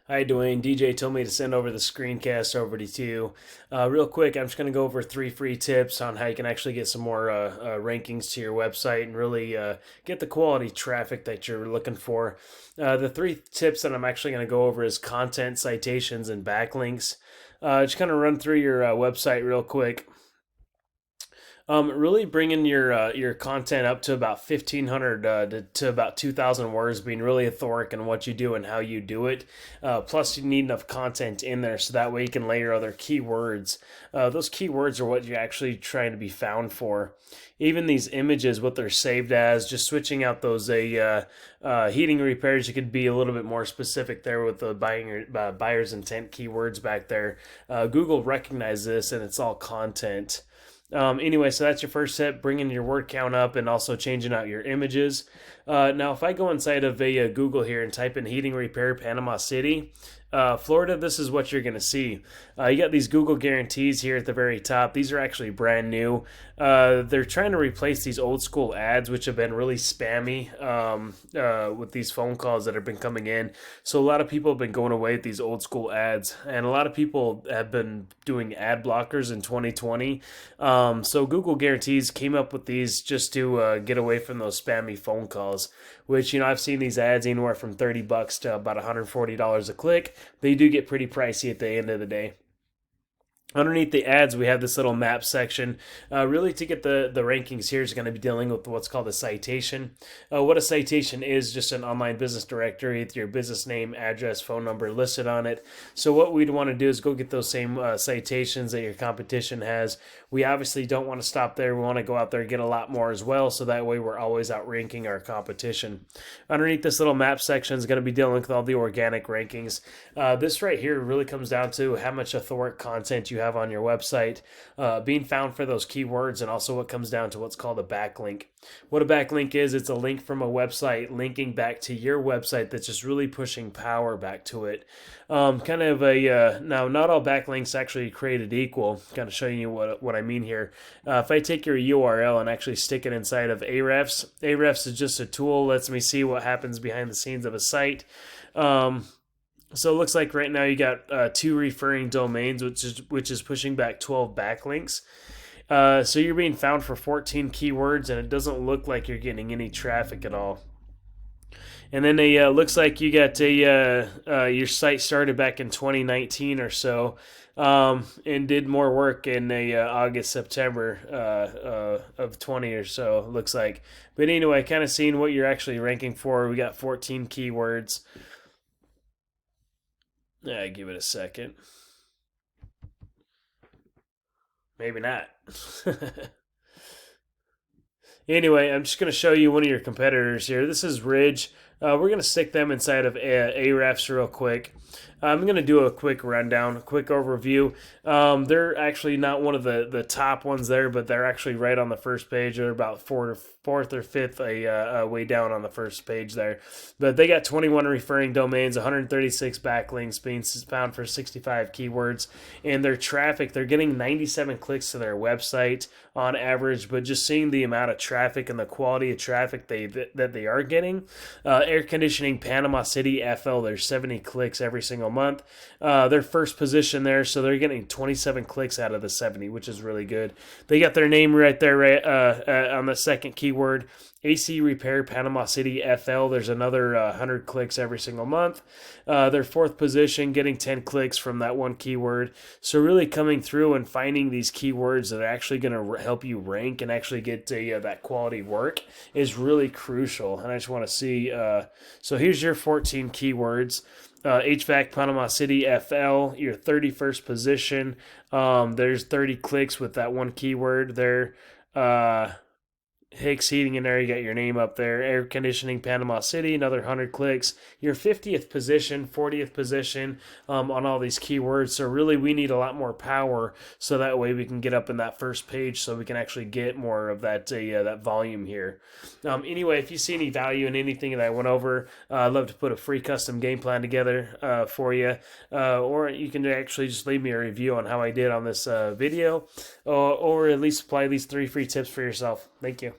Hi, Dewayne. DJ told me to send over the screencast over to you. Real quick, I'm just going to go over three free tips on how you can actually get some more rankings to your website and really get the quality traffic that you're looking for. The three tips that I'm actually going to go over is content, citations, and backlinks. Just kind of run through your website real quick. Really bringing your content up to about 1,500 to about 2,000 words, being really authoric in what you do and how you do it. Plus, you need enough content in there so that way you can layer other keywords. Those keywords are what you're actually trying to be found for. Even these images, what they're saved as, just switching out those heating repairs, you could be a little bit more specific there with the buyer's intent keywords back there. Google recognizes this, and it's all content. Anyway, so that's your first step, bringing your word count up and also changing out your images. Now, if I go inside of Google here and type in heating repair Panama City, Florida, this is what you're going to see. You got these Google guarantees here at the very top. These are actually brand new. They're trying to replace these old school ads, which have been really spammy with these phone calls that have been coming in. So a lot of people have been going away with these old school ads, and a lot of people have been doing ad blockers in 2020. So Google guarantees came up with these just to get away from those spammy phone calls, which, I've seen these ads anywhere from $30 to about $140 a click. They do get pretty pricey at the end of the day. Underneath the ads, we have this little map section. Really, to get the rankings here is going to be dealing with what's called a citation. What a citation is, just an online business directory with your business name, address, phone number listed on it. So what we'd want to do is go get those same citations that your competition has. We obviously don't want to stop there. We want to go out there and get a lot more as well, so that way we're always outranking our competition. Underneath this little map section is going to be dealing with all the organic rankings. This right here really comes down to how much authoric content you have on your website, being found for those keywords, and also what comes down to what's called a backlink. What a backlink is, it's a link from a website linking back to your website that's just really pushing power back to it. Kind of now, not all backlinks actually created equal. Kind of showing you what I mean here. If I take your URL and actually stick it inside of Ahrefs is just a tool, lets me see what happens behind the scenes of a site. So it looks like right now you got 2 referring domains, which is pushing back 12 backlinks. So you're being found for 14 keywords, and it doesn't look like you're getting any traffic at all. And then looks like you got your site started back in 2019 or so, and did more work in August, September of 20 or so, looks like. But anyway, kind of seeing what you're actually ranking for. We got 14 keywords. Give it a second. Maybe not. Anyway, I'm just going to show you one of your competitors here. This is Ridge. We're going to stick them inside of Ahrefs real quick. I'm going to do a quick rundown, a quick overview. They're actually not one of the top ones there, but they're actually right on the first page. They're about fourth or fifth way down on the first page there. But they got 21 referring domains, 136 backlinks, being found for 65 keywords. And their traffic, they're getting 97 clicks to their website on average, but just seeing the amount of traffic and the quality of traffic that they are getting. Air conditioning Panama City FL, there's 70 clicks every single month. Their first position there, so they're getting 27 clicks out of the 70, which is really good. They got their name right there on the second keyword. AC Repair Panama City FL, there's another 100 clicks every single month. Their fourth position, getting 10 clicks from that one keyword. So really coming through and finding these keywords that are actually going to help you rank and actually get that quality work is really crucial. And I just want to see, so here's your 14 keywords. HVAC Panama City FL, your 31st position. There's 30 clicks with that one keyword there. Hicks Heating and Air, you got your name up there. Air Conditioning Panama City, another 100 clicks. Your 50th position, 40th position on all these keywords. So really we need a lot more power so that way we can get up in that first page so we can actually get more of that volume here. Anyway, if you see any value in anything that I went over, I'd love to put a free custom game plan together for you. Or you can actually just leave me a review on how I did on this video, or at least apply these 3 free tips for yourself. Thank you.